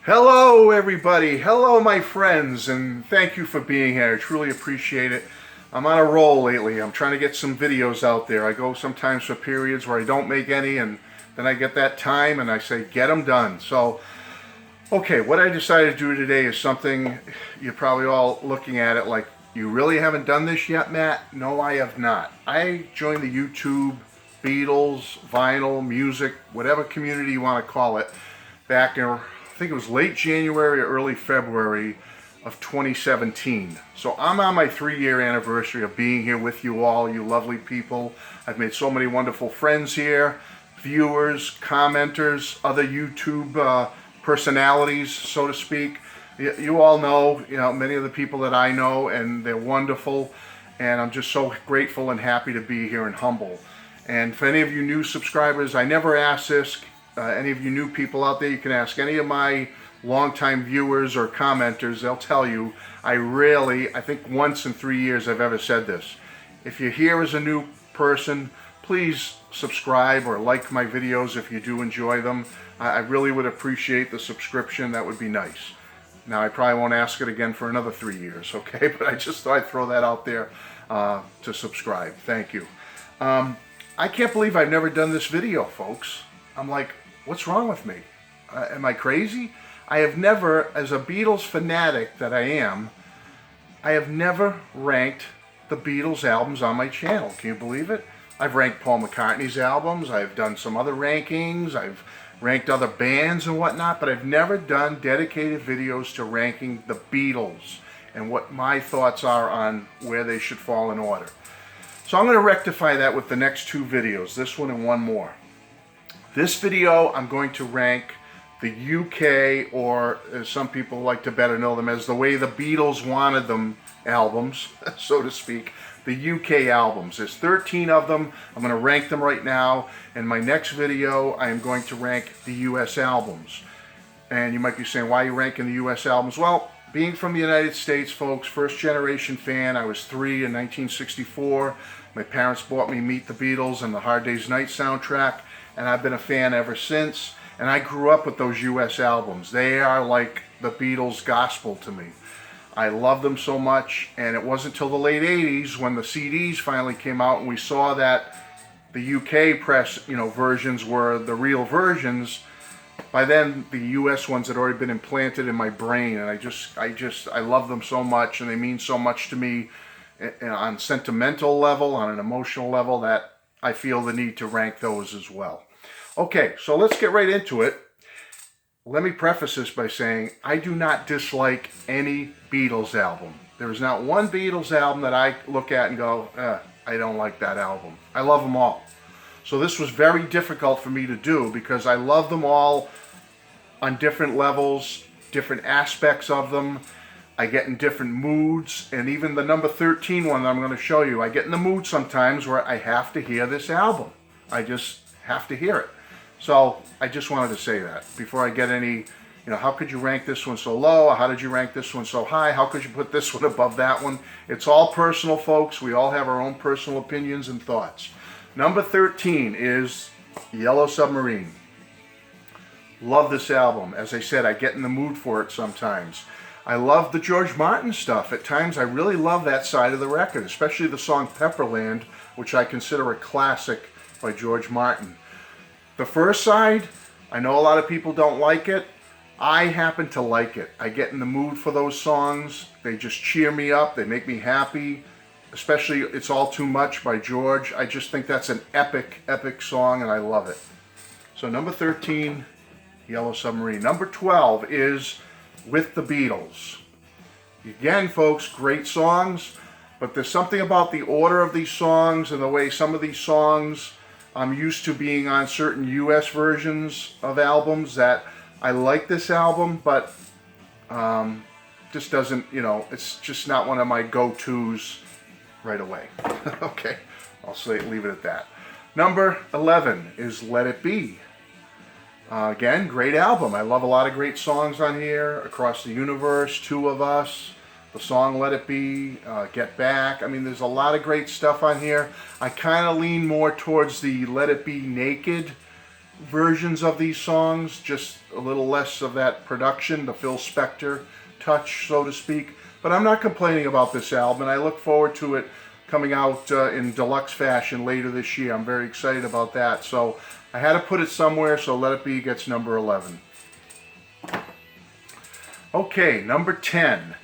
Hello everybody, hello my friends, and thank you for being here. I truly appreciate it. I'm on a roll lately. I'm trying to get some videos out there. I go sometimes for periods where I don't make any, and then I get that time and I say get them done. So okay, what I decided to do today is something you're probably all looking at it like, you really haven't done this yet, Matt? No, I have not. I joined the YouTube Beatles, vinyl, music, whatever community you want to call it, back in, I think it was late January or early February of 2017. So I'm on my 3-year anniversary of being here with you all, you lovely people. I've made so many wonderful friends here, viewers, commenters, other YouTube personalities, so to speak. You all know, many of the people that I know, and they're wonderful. And I'm just so grateful and happy to be here and humble. And for any of you new subscribers, I never ask this. Any of you new people out there, you can ask any of my longtime viewers or commenters. They'll tell you, I think once in 3 years I've ever said this. If you're here as a new person, please subscribe or like my videos if you do enjoy them. I really would appreciate the subscription. That would be nice. Now, I probably won't ask it again for another 3 years, okay? But I just thought I'd throw that out there to subscribe. Thank you. I can't believe I've never done this video, folks. I'm like, what's wrong with me? Am I crazy? I have never, as a Beatles fanatic that I am, I have never ranked the Beatles albums on my channel. Can you believe it? I've ranked Paul McCartney's albums. I've done some other rankings. I've ranked other bands and whatnot, but I've never done dedicated videos to ranking the Beatles and what my thoughts are on where they should fall in order. So I'm going to rectify that with the next 2 videos, this one and one more. This video, I'm going to rank the UK, or as some people like to better know them as the way the Beatles wanted them albums, so to speak, the UK albums. There's 13 of them. I'm going to rank them right now. In my next video, I am going to rank the US albums. And you might be saying, why are you ranking the US albums? Well, being from the United States, folks, first generation fan. I was 3 in 1964. My parents bought me Meet the Beatles and the Hard Day's Night soundtrack, and I've been a fan ever since. And I grew up with those US albums. They are like the Beatles' gospel to me. I love them so much, and it wasn't until the late 80s when the CDs finally came out and we saw that the UK press, versions were the real versions. By then, the US ones had already been implanted in my brain, and I love them so much, and they mean so much to me on a sentimental level, on an emotional level, that I feel the need to rank those as well. Okay, so let's get right into it. Let me preface this by saying I do not dislike any Beatles album. There is not one Beatles album that I look at and go, I don't like that album. I love them all. So this was very difficult for me to do because I love them all on different levels, different aspects of them. I get in different moods, and even the number 13 one that I'm going to show you, I get in the mood sometimes where I have to hear this album. I just have to hear it. So I just wanted to say that before I get any, how could you rank this one so low? How did you rank this one so high? How could you put this one above that one? It's all personal, folks. We all have our own personal opinions and thoughts. Number 13 is Yellow Submarine. Love this album. As I said, I get in the mood for it sometimes. I love the George Martin stuff. At times, I really love that side of the record, especially the song Pepperland, which I consider a classic by George Martin. The first side, I know a lot of people don't like it. I happen to like it. I get in the mood for those songs. They just cheer me up. They make me happy. Especially It's All Too Much by George. I just think that's an epic, epic song, and I love it. So number 13, Yellow Submarine. Number 12 is With the Beatles. Again, folks, great songs, but there's something about the order of these songs and the way some of these songs I'm used to being on certain US versions of albums that I like this album, but just doesn't, it's just not one of my go-tos right away. Okay, I'll leave it at that. Number 11 is Let It Be. Again, great album. I love a lot of great songs on here. Across the Universe, Two of Us, the song Let It Be, Get Back. I mean, there's a lot of great stuff on here. I kind of lean more towards the Let It Be Naked versions of these songs, just a little less of that production, the Phil Spector touch, so to speak. But I'm not complaining about this album, and I look forward to it coming out in deluxe fashion later this year. I'm very excited about that. So I had to put it somewhere, so Let It Be gets number 11. Okay, number 10,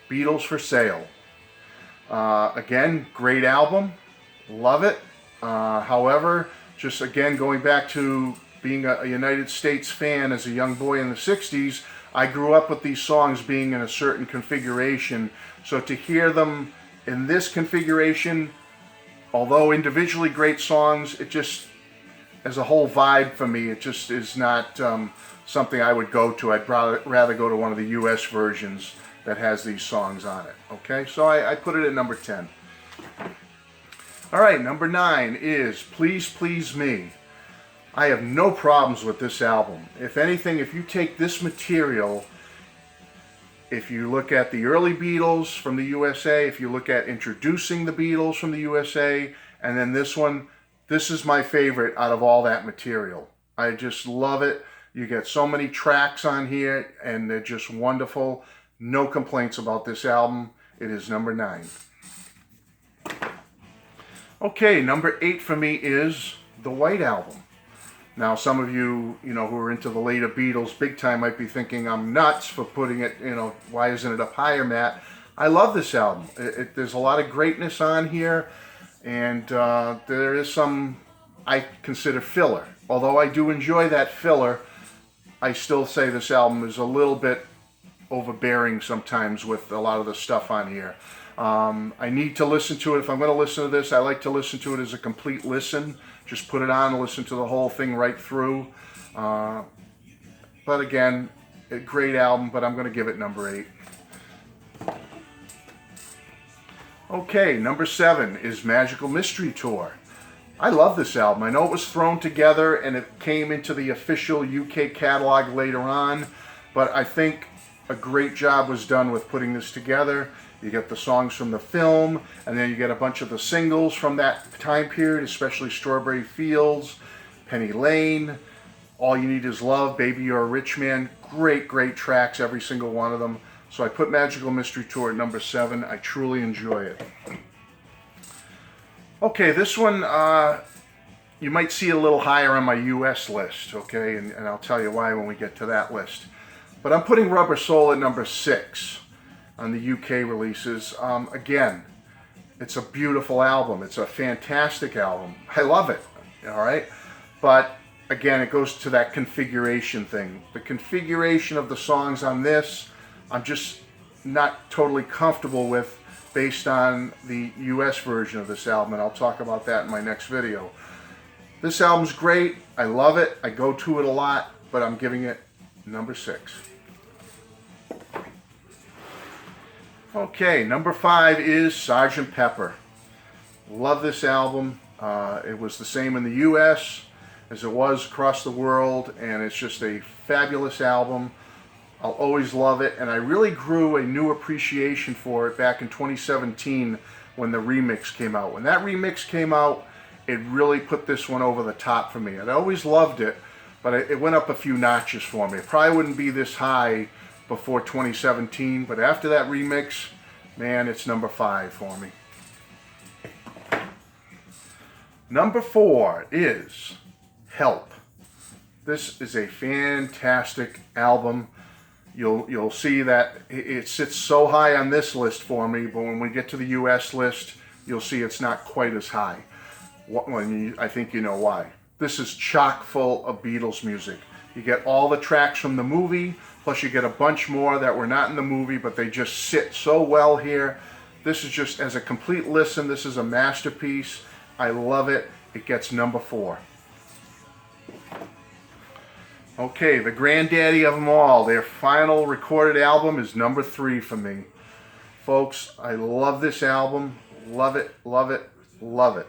Beatles for Sale. Again, great album, love it. However, just again going back to being a United States fan as a young boy in the 60s, I grew up with these songs being in a certain configuration. So to hear them in this configuration, although individually great songs, it just, as a whole vibe for me, it just is not something I would go to. I'd rather go to one of the US versions that has these songs on it. Okay, so I put it at number 10. All right, number 9 is Please Please Me. I have no problems with this album. If anything, if you take this material, if you look at the early Beatles from the USA, if you look at Introducing the Beatles from the USA, and then this one, this is my favorite out of all that material. I just love it. You get so many tracks on here, and they're just wonderful. No complaints about this album. It is number 9. Okay, number 8 for me is the White Album. Now, some of you, who are into the later Beatles big time might be thinking I'm nuts for putting it, why isn't it up higher, Matt? I love this album. There's a lot of greatness on here, and there is some I consider filler. Although I do enjoy that filler, I still say this album is a little bit overbearing sometimes with a lot of the stuff on here. I need to listen to it. If I'm going to listen to this, I like to listen to it as a complete listen. Just put it on and listen to the whole thing right through. But again, a great album, but I'm going to give it number 8. Okay, number 7 is Magical Mystery Tour. I love this album. I know it was thrown together and it came into the official UK catalog later on, but I think a great job was done with putting this together. You get the songs from the film, and then you get a bunch of the singles from that time period, especially Strawberry Fields, Penny Lane, All You Need Is Love, Baby You're a Rich Man. Great, great tracks, every single one of them. So I put Magical Mystery Tour at number 7. I truly enjoy it. Okay, this one you might see a little higher on my US list, okay? And I'll tell you why when we get to that list. But I'm putting Rubber Soul at number 6 on the UK releases. Again, it's a beautiful album. It's a fantastic album. I love it, all right? But again, it goes to that configuration thing. The configuration of the songs on this, I'm just not totally comfortable with based on the US version of this album, and I'll talk about that in my next video. This album's great. I love it. I go to it a lot, but I'm giving it number 6. Okay, number 5 is Sgt. Pepper. Love this album. It was the same in the US as it was across the world, and it's just a fabulous album. I'll always love it, and I really grew a new appreciation for it back in 2017 when the remix came out. When that remix came out, it really put this one over the top for me. I'd always loved it, but it went up a few notches for me. It probably wouldn't be this high before 2017, but after that remix, man, it's number 5 for me. Number 4 is Help. This is a fantastic album. You'll see that it sits so high on this list for me, but when we get to the US list, you'll see it's not quite as high. I think you know why. This is chock full of Beatles music. You get all the tracks from the movie, plus you get a bunch more that were not in the movie, but they just sit so well here. This is just, as a complete listen, this is a masterpiece. I love it. It gets number 4. Okay, the granddaddy of them all, their final recorded album is number 3 for me. Folks, I love this album. Love it, love it, love it.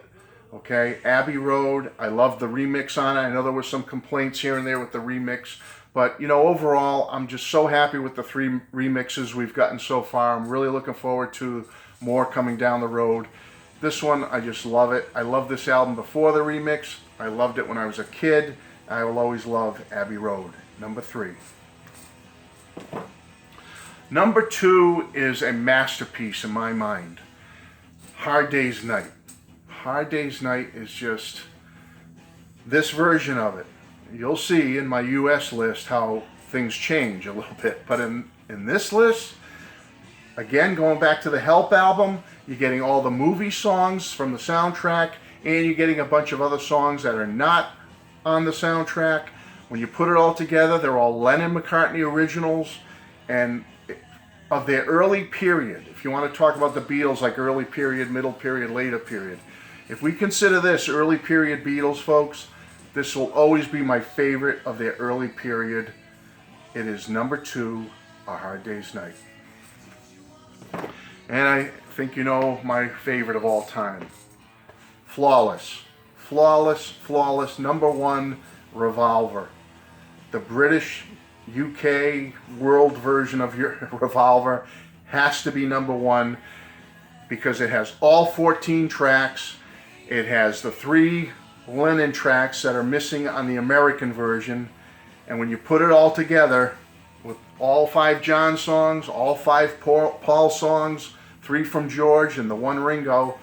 Okay, Abbey Road, I love the remix on it. I know there were some complaints here and there with the remix, but overall, I'm just so happy with the 3 remixes we've gotten so far. I'm really looking forward to more coming down the road. This one, I just love it. I loved this album before the remix. I loved it when I was a kid. I will always love Abbey Road. Number 3. Number 2 is a masterpiece in my mind. Hard Day's Night. Hard Day's Night is just this version of it. You'll see in my US list how things change a little bit. But in this list, again, going back to the Help album, you're getting all the movie songs from the soundtrack, and you're getting a bunch of other songs that are not on the soundtrack. When you put it all together, they're all Lennon-McCartney originals and of their early period. If you want to talk about the Beatles, like early period, middle period, later period. If we consider this early period Beatles, folks, this will always be my favorite of their early period. It is number 2, A Hard Day's Night. And I think you know my favorite of all time. Flawless. Flawless, flawless. Number 1, Revolver. The British UK world version of your Revolver has to be number 1 because it has all 14 tracks. It has the 3 Lennon tracks that are missing on the American version. And when you put it all together with all 5 John songs, all 5 Paul songs, 3 from George and the 1 Ringo,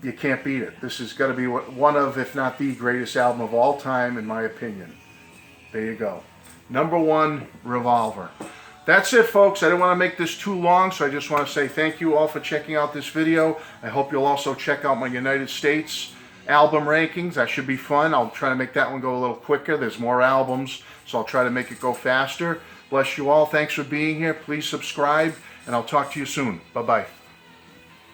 you can't beat it. This is going to be one of, if not the greatest album of all time, in my opinion. There you go. Number 1, Revolver. That's it, folks. I didn't want to make this too long, so I just want to say thank you all for checking out this video. I hope you'll also check out my United States album rankings. That should be fun. I'll try to make that one go a little quicker. There's more albums, so I'll try to make it go faster. Bless you all. Thanks for being here. Please subscribe, and I'll talk to you soon. Bye-bye.